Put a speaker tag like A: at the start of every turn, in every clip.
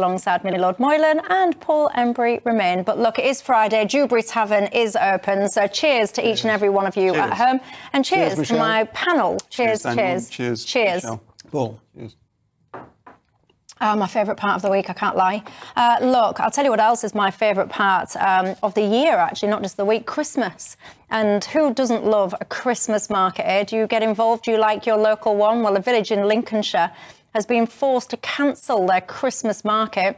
A: Alongside me, Lord Moylan and Paul Embery remain. But look, it is Friday. Dewberry Tavern is open. So cheers to each and every one of you at home. And cheers to my panel. Cheers. Cheers.
B: Paul. Cheers.
A: My favourite part of the week, I can't lie. Look, I'll tell you what else is my favourite part of the year, actually, not just the week, Christmas. And who doesn't love a Christmas market, eh? Do you get involved? Do you like your local one? Well, a village in Lincolnshire has been forced to cancel their Christmas market.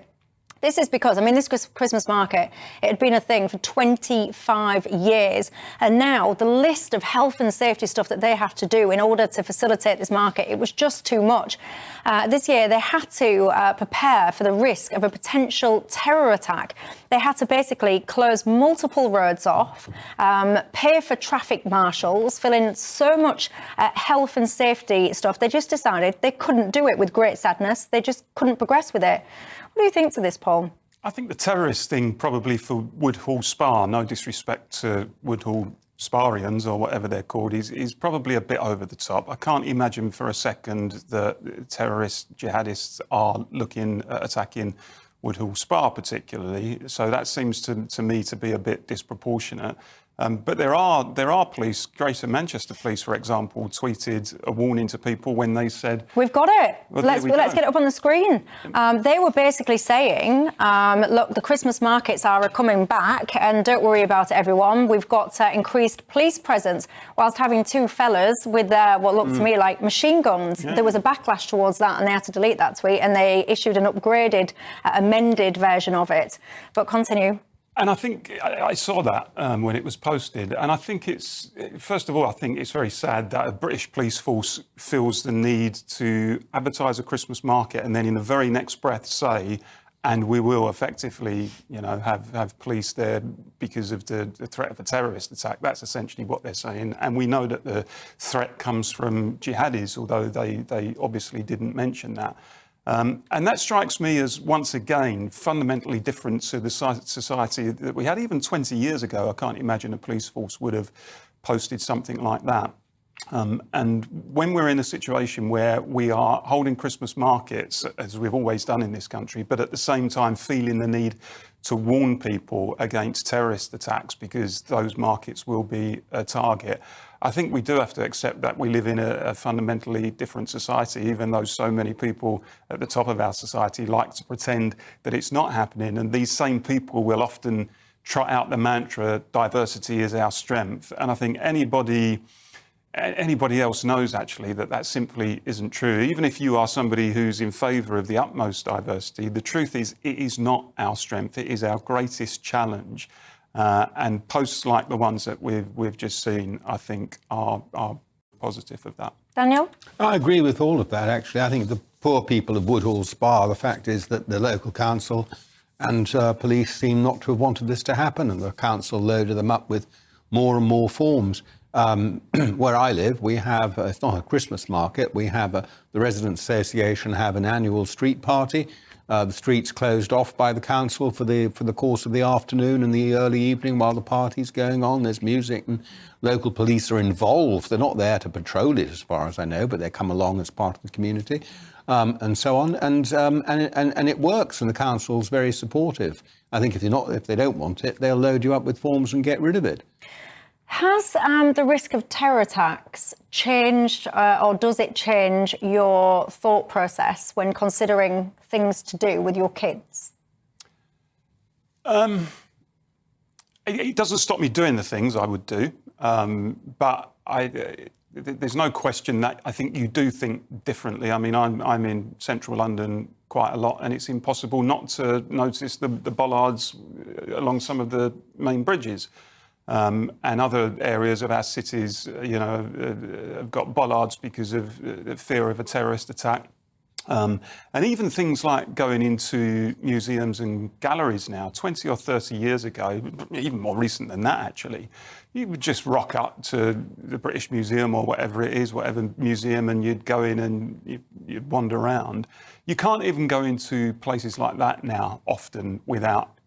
A: This is because, this Christmas market, it had been a thing for 25 years. And now the list of health and safety stuff that they have to do in order to facilitate this market, it was just too much. This year, they had to prepare for the risk of a potential terror attack. They had to basically close multiple roads off, pay for traffic marshals, fill in so much health and safety stuff. They just decided they couldn't do it with great sadness. They just couldn't progress with it. What do you think to this, Paul?
B: I think the terrorist thing probably for Woodhall Spa, no disrespect to Woodhall Sparians or whatever they're called, is probably a bit over the top. I can't imagine for a second that terrorist jihadists are looking at attacking Woodhall Spa particularly. So that seems to me to be a bit disproportionate. But there are police. Greater Manchester Police, for example, tweeted a warning to people when they said,
A: "We've got it.
B: Well,
A: let's get it up on the screen." They were basically saying, "Look, the Christmas markets are coming back, and don't worry about it, everyone. We've got increased police presence." Whilst having two fellas with what looked to me like machine guns, there was a backlash towards that, and they had to delete that tweet, and they issued an upgraded, amended version of it. But continue.
B: And I think I saw that when it was posted. And I think first of all, I think it's very sad that a British police force feels the need to advertise a Christmas market and then in the very next breath say, and we will effectively, have police there because of the threat of a terrorist attack. That's essentially what they're saying. And we know that the threat comes from jihadis, although they obviously didn't mention that. And that strikes me as, once again, fundamentally different to the society that we had even 20 years ago. I can't imagine a police force would have posted something like that. And when we're in a situation where we are holding Christmas markets, as we've always done in this country, but at the same time feeling the need to warn people against terrorist attacks because those markets will be a target, I think we do have to accept that we live in a fundamentally different society, even though so many people at the top of our society like to pretend that it's not happening. And these same people will often trot out the mantra, diversity is our strength. And I think anybody else knows actually that simply isn't true. Even if you are somebody who's in favour of the utmost diversity, the truth is it is not our strength. It is our greatest challenge. And posts like the ones that we've just seen, I think, are positive of that.
A: Daniel?
C: I agree with all of that, actually. I think the poor people of Woodhall Spa, the fact is that the local council and police seem not to have wanted this to happen, and the council loaded them up with more and more forms. Where I live, we have, it's not a Christmas market, we have the Residents' Association have an annual street party. The streets closed off by the council for the course of the afternoon and the early evening while the party's going on. There's music and local police are involved. They're not there to patrol it, as far as I know, but they come along as part of the community, and so on. And it works, and the council's very supportive. I think if they don't want it, they'll load you up with forms and get rid of it.
A: Has the risk of terror attacks changed, or does it change your thought process when considering things to do with your kids?
B: It doesn't stop me doing the things I would do, but there's no question that I think you do think differently. I'm in central London quite a lot, and it's impossible not to notice the bollards along some of the main bridges. And other areas of our cities, have got bollards because of the fear of a terrorist attack. And even things like going into museums and galleries now, 20 or 30 years ago, even more recent than that, actually, you would just rock up to the British Museum or whatever it is, whatever museum, and you'd go in and you'd wander around. You can't even go into places like that now often without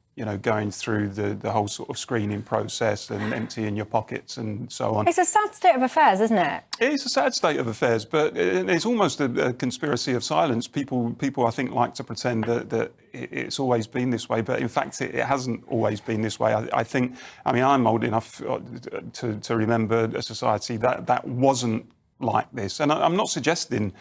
B: going through the whole sort of screening process and emptying your pockets and so on.
A: It's a sad state of affairs, isn't it?
B: It is a sad state of affairs, but it's almost a conspiracy of silence. People, I think, like to pretend that it's always been this way, but in fact, it hasn't always been this way. I think, I'm old enough to remember a society that wasn't like this. And I'm not suggesting,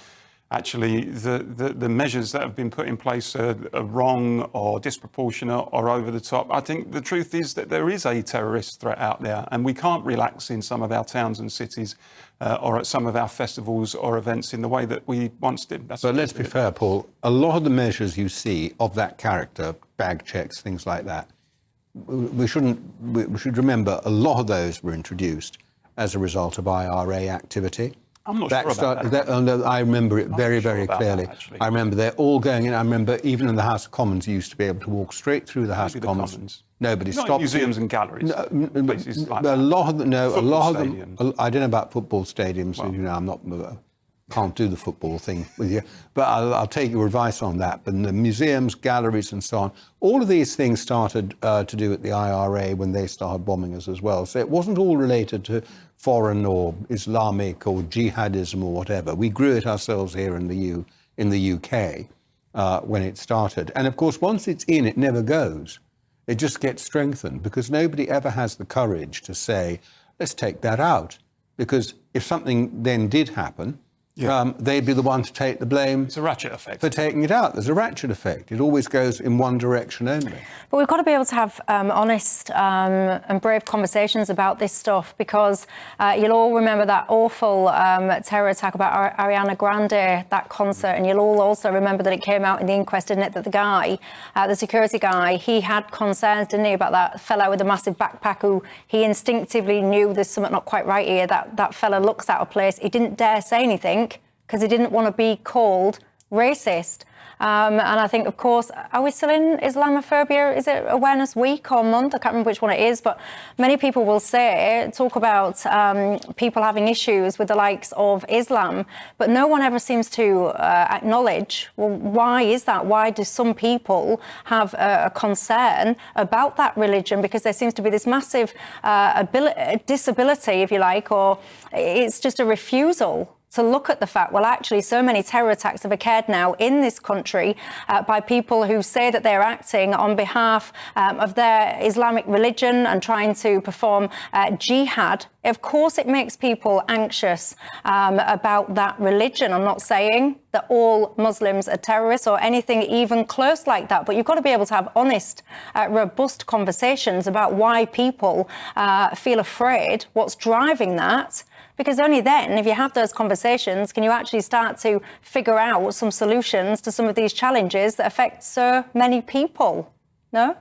B: actually, the measures that have been put in place are wrong or disproportionate or over the top. I think the truth is that there is a terrorist threat out there, and we can't relax in some of our towns and cities or at some of our festivals or events in the way that we once did.
C: But let's be fair, Paul, a lot of the measures you see of that character, bag checks, things like that, we should remember a lot of those were introduced as a result of IRA activity.
B: I'm not sure about that.
C: I remember it very, very clearly.
B: That,
C: I remember they're all going in. I remember even in the House of Commons, you used to be able to walk straight through the House of Commons. Nobody
B: not
C: stopped.
B: Museums and galleries. Places like
C: a lot of them. No, a lot of
B: stadiums.
C: them. I don't know about football stadiums. Well, I'm not. Can't do the football thing with you, but I'll take your advice on that. But the museums, galleries, and so on, all of these things started to do with the IRA when they started bombing us as well. So it wasn't all related to foreign or Islamic or jihadism or whatever. We grew it ourselves here in the UK when it started. And of course, once it's in, it never goes. It just gets strengthened because nobody ever has the courage to say, let's take that out. Because if something then did happen, they'd be the one to take the blame.
B: It's a ratchet effect.
C: For taking it out. There's a ratchet effect. It always goes in one direction only.
A: But we've got to be able to have honest and brave conversations about this stuff because you'll all remember that awful terror attack about Ariana Grande, that concert, and you'll all also remember that it came out in the inquest, didn't it, that the guy, the security guy, he had concerns, didn't he, about that fella with the massive backpack who he instinctively knew there's something not quite right here, that fella looks out of place. He didn't dare say anything because he didn't want to be called racist. And I think, of course, are we still in Islamophobia? Is it Awareness Week or month? I can't remember which one it is, but many people will talk about people having issues with the likes of Islam, but no one ever seems to acknowledge, well, why is that? Why do some people have a concern about that religion? Because there seems to be this massive disability, if you like, or it's just a refusal to look at the fact, well, actually, so many terror attacks have occurred now in this country by people who say that they're acting on behalf of their Islamic religion and trying to perform jihad. Of course, it makes people anxious about that religion. I'm not saying that all Muslims are terrorists or anything even close like that, but you've got to be able to have honest, robust conversations about why people feel afraid, what's driving that. Because only then, if you have those conversations, can you actually start to figure out some solutions to some of these challenges that affect so many people, no?